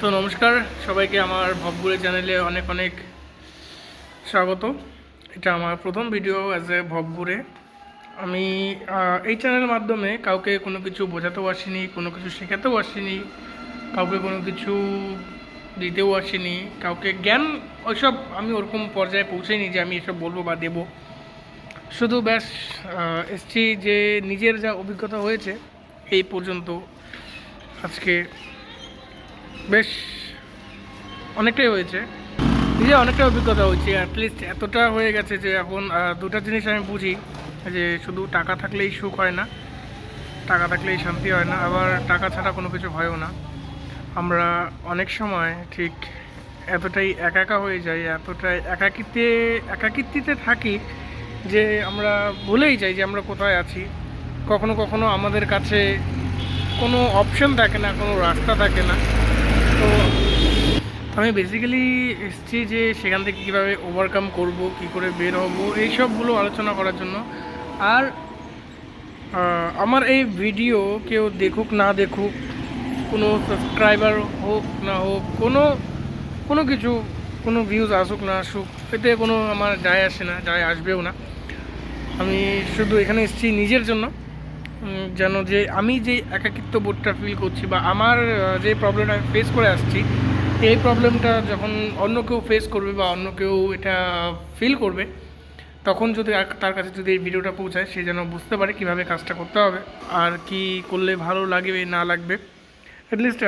তো নমস্কার সবাইকে আমার ভবঘুরে চ্যানেলে অনেক অনেক স্বাগত। এটা আমার প্রথম ভিডিও অ্যাজ এ ভবঘুরে। আমি এই চ্যানেলের মাধ্যমে কাউকে কোনো কিছু বোঝাতেও আসিনি, কোনো কিছু শেখাতেও আসিনি, কাউকে কোনো কিছু দিতেও আসিনি, কাউকে জ্ঞান ওইসব আমি ওরকম পর্যায়ে পৌঁছাইনি যে আমি এসব বলবো বা দেবো। শুধু ব্যাস এসছি যে নিজের যা অভিজ্ঞতা হয়েছে এই পর্যন্ত আজকে বেশ অনেকটাই হয়েছে, নিজে অনেকটা অভিজ্ঞতা হচ্ছে। অ্যাটলিস্ট এতটা হয়ে গেছে যে এখন দুটা জিনিস আমি বুঝি, যে শুধু টাকা থাকলেই সুখ হয় না, টাকা থাকলেই শান্তি হয় না, আবার টাকা ছাড়া কোনো কিছু হয়ও না। আমরা অনেক সময় ঠিক এতটাই একা একা হয়ে যাই, এতটাই একাকিত্বে থাকি যে আমরা ভুলেই যাই যে আমরা কোথায় আছি। কখনো কখনো আমাদের কাছে কোনো অপশন থাকে না, কোনো রাস্তা থাকে না। তো আমি বেসিক্যালি এসেছি যে সেখান থেকে কীভাবে ওভারকাম করব, কী করে বের হব, এইসবগুলো আলোচনা করার জন্য। আর আমার এই ভিডিও কেউ দেখুক না দেখুক, কোনো সাবস্ক্রাইবার হোক না হোক, কোনো কোনো কিছু, কোনো ভিউজ আসুক না আসুক, এতে কোনো আমার যায় আসে না, যায় আসবেও না। আমি শুধু এখানে এসেছি নিজের জন্য, যেন যে আমি যে একাকিত্ব বোধটা ফিল করছি বা আমার যে প্রবলেমটা আমি ফেস করে আসছি, এই প্রবলেমটা যখন অন্য কেউ ফেস করবে বা অন্য কেউ এটা ফিল করবে, তখন যদি তার কাছে যদি এই ভিডিওটা পৌঁছায়, সে যেন বুঝতে পারে কীভাবে কাজটা করতে হবে আর কি করলে ভালো লাগবে না লাগবে। অ্যাটলিস্ট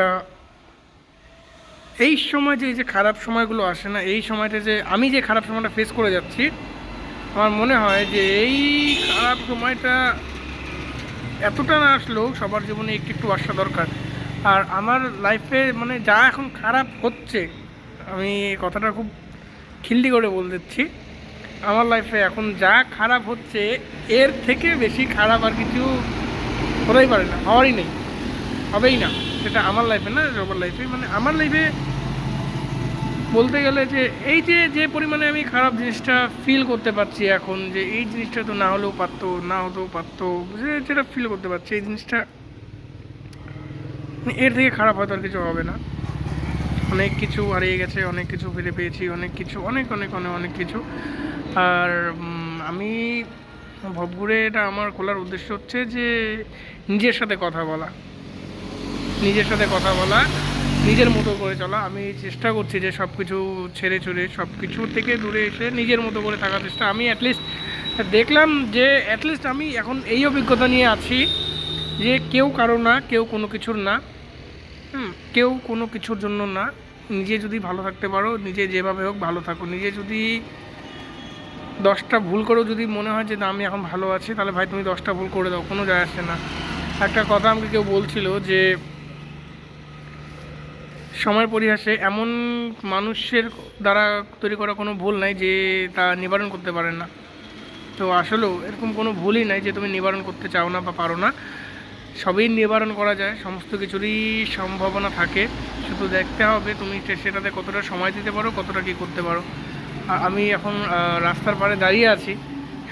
এই সময় যে খারাপ সময়গুলো আসে না, এই সময়টা যে আমি যে খারাপ সময়টা ফেস করে যাচ্ছি, আমার মনে হয় যে এই খারাপ সময়টা এতটা না আসলেও সবার জীবনে একটু একটু আসা দরকার। আর আমার লাইফে মানে যা এখন খারাপ হচ্ছে, আমি কথাটা খুব খিল্লি করে বলে দিচ্ছি, আমার লাইফে এখন যা খারাপ হচ্ছে এর থেকে বেশি খারাপ আর কিছু হতেই পারে না, হওয়ারই নেই, হবেই না। সেটা আমার লাইফে না, সবার লাইফে। মানে আমার লাইফে বলতে গেলে যে এই যে পরিমাণে আমি খারাপ জিনিসটা ফিল করতে পারছি এখন, যে এই জিনিসটা তো না হলেও পারতো, না হতেও পারতো, যেটা ফিল করতে পারছি, এই জিনিসটা এর থেকে খারাপ হয়তো আর কিছু হবে না। অনেক কিছু হারিয়ে গেছে, অনেক কিছু ফিরে পেয়েছি, অনেক কিছু, অনেক অনেক অনেক অনেক কিছু। আর আমি ভবঘুরে এটা আমার খোলার উদ্দেশ্য হচ্ছে যে নিজের সাথে কথা বলা, নিজের সাথে কথা বলা, নিজের মতো করে চলা। আমি চেষ্টা করছি যে সব কিছু ছেড়ে ছুড়ে, সব কিছু থেকে দূরে এসে নিজের মতো করে থাকার চেষ্টা। আমি অ্যাটলিস্ট দেখলাম যে অ্যাটলিস্ট আমি এখন এই অভিজ্ঞতা নিয়ে আছি যে কেউ কারো না, কেউ কোনো কিছুর না, কেউ কোনো কিছুর জন্য না। নিজে যদি ভালো থাকতে পারো, নিজে যেভাবে হোক ভালো থাকো। নিজে যদি 10টা ভুল করেও যদি মনে হয় যে না আমি এখন ভালো আছি, তাহলে ভাই তুমি 10টা ভুল করে দাও, কোনো যায় আসে না। একটা কথা আমাকে কেউ বলছিল যে সময়ের পরিহাসে এমন মানুষের দ্বারা তৈরি করা কোনো ভুল নাই যে তা নিবারণ করতে পারেন না। তো আসলেও এরকম কোনো ভুলই নাই যে তুমি নিবারণ করতে চাও না বা পারো না। সবই নিবারণ করা যায়, সমস্ত কিছুরই সম্ভাবনা থাকে। শুধু দেখতে হবে তুমি সেটাতে কতটা সময় দিতে পারো, কতটা কী করতে পারো। আমি এখন রাস্তার পাড়ে দাঁড়িয়ে আছি,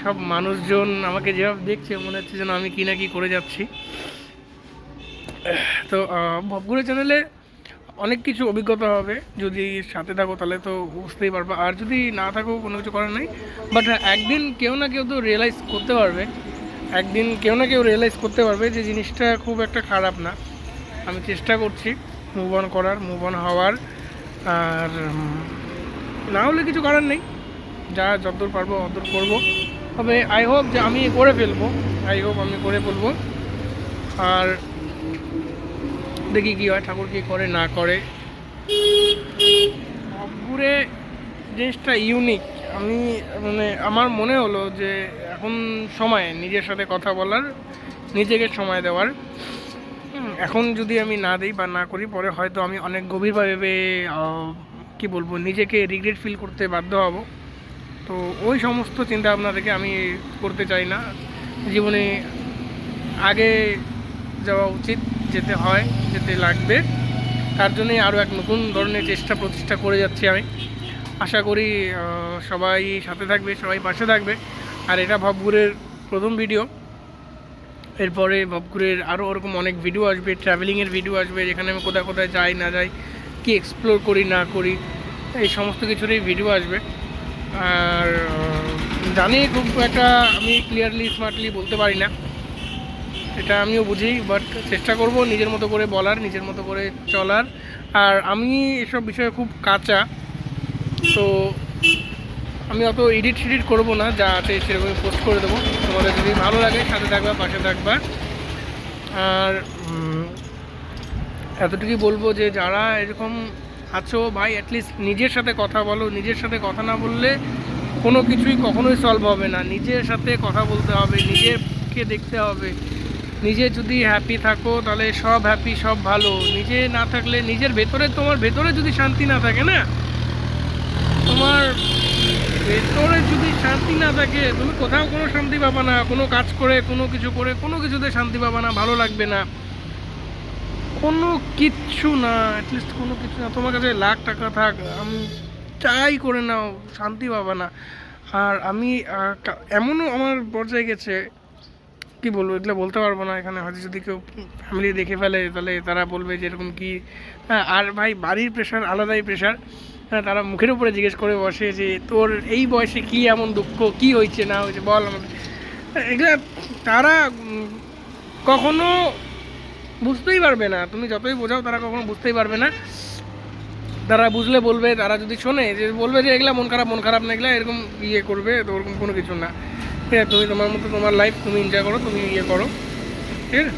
সব মানুষজন আমাকে যেভাবে দেখছে মনে হচ্ছে যেন আমি কী না কী করে যাচ্ছি। তো ভবঘুরে চ্যানেলে অনেক কিছু অভিজ্ঞতা হবে, যদি সাথে থাকো তাহলে তো বুঝতেই পারবে, আর যদি না থাকো কোনো কিছু করার নেই। বাট একদিন কেউ না কেউ তো রিয়েলাইজ করতে পারবে, একদিন কেউ না কেউ রিয়েলাইজ করতে পারবে যে জিনিসটা খুব একটা খারাপ না। আমি চেষ্টা করছি মুভ অন করার, মুভ অন হওয়ার। আর না হলে কিছু করার নেই, যা যতদূর পারবো অতদূর করবো। তবে আই হোপ যে আমি করে ফেলবো, আই হোপ আমি করে ফেলবো। আর দেখি কী হয়, ঠাকুর কী করে না করে। ঘুরে জিনিসটা ইউনিক। আমি মানে আমার মনে হলো যে এখন সময় নিজের সাথে কথা বলার, নিজেকে সময় দেওয়ার। এখন যদি আমি না দিই বা না করি, পরে হয়তো আমি অনেক গভীরভাবে কী বলবো, নিজেকে রিগ্রেট ফিল করতে বাধ্য হব। তো ওই সমস্ত চিন্তা ভাবনা থেকে আমি করতে চাই না। জীবনে আগে যাওয়া উচিত, যেতে হয়, যেতে লাগবে। তার জন্যই আরও এক নতুন ধরনের চেষ্টা প্রচেষ্টা করে যাচ্ছি আমি। আশা করি সবাই সাথে থাকবে, সবাই পাশে থাকবে। আর এটা ভবঘুরের প্রথম ভিডিও। এরপরে ভবঘুরের আরও ওরকম অনেক ভিডিও আসবে, ট্রাভেলিংয়ের ভিডিও আসবে, যেখানে আমি কোথায় কোথায় যাই না যাই, কী এক্সপ্লোর করি না করি, এই সমস্ত কিছুরই ভিডিও আসবে। আর জানি খুব একটা আমি ক্লিয়ারলি স্মার্টলি বলতে পারি না, এটা আমিও বুঝি, বাট চেষ্টা করব নিজের মতো করে বলার, নিজের মতো করে চলার। আর আমি এসব বিষয়ে খুব কাঁচা, তো আমি অত এডিট করবো না, যা আছে সেরকমই পোস্ট করে দেবো। তোমাদের যদি ভালো লাগে সাথে থাকবা, পাশে থাকবা। আর এতটুকুই বলবো যে যারা এরকম আছো ভাই, অ্যাটলিস্ট নিজের সাথে কথা বলো। নিজের সাথে কথা না বললে কোনো কিছুই কখনোই সলভ হবে না। নিজের সাথে কথা বলতে হবে, নিজেকে দেখতে হবে। নিজে যদি হ্যাপি থাকো তাহলে সব হ্যাপি, সব ভালো। নিজে না থাকলে, নিজের ভেতরে, তোমার ভেতরে যদি শান্তি না থাকে না, তোমার ভেতরে যদি শান্তি না থাকে, তুমি কোথাও কোনো শান্তি পাবা না। কোনো কাজ করে, কোনো কিছু করে, কোনো কিছুতে শান্তি পাবা না, ভালো লাগবে না, কোনো কিচ্ছু না। অ্যাটলিস্ট কোনো কিছু না, তোমার কাছে লাখ টাকা থাক, আমি চাই করে নাও, শান্তি পাবা না। আর আমি এমনও আমার পর্যায়ে গেছে, কি বলবো, এগুলো বলতে পারবো না এখানে। হয়তো যদি কেউ ফ্যামিলি দেখে ফেলে তাহলে তারা বলবে যে এরকম কি। হ্যাঁ, আর ভাই বাড়ির প্রেশার আলাদাই প্রেশার। হ্যাঁ, তারা মুখের উপরে জিজ্ঞেস করে বসে যে তোর এই বয়সে কি এমন দুঃখ, কি হয়েছে না হয়েছে বল আমাদের। এগুলো তারা কখনো বুঝতেই পারবে না, তুমি যতই বোঝাও তারা কখনো বুঝতেই পারবে না। তারা বুঝলে বলবে, তারা যদি শোনে যে বলবে যে এগুলা মন খারাপ না, এগুলা এরকম ইয়ে করবে, তো ওরকম কোনো কিছু না। ঠিক আছে, তুমি তোমার মতো তোমার লাইফ তুমি এনজয় করো, তুমি ইয়ে করো, ঠিক আছে।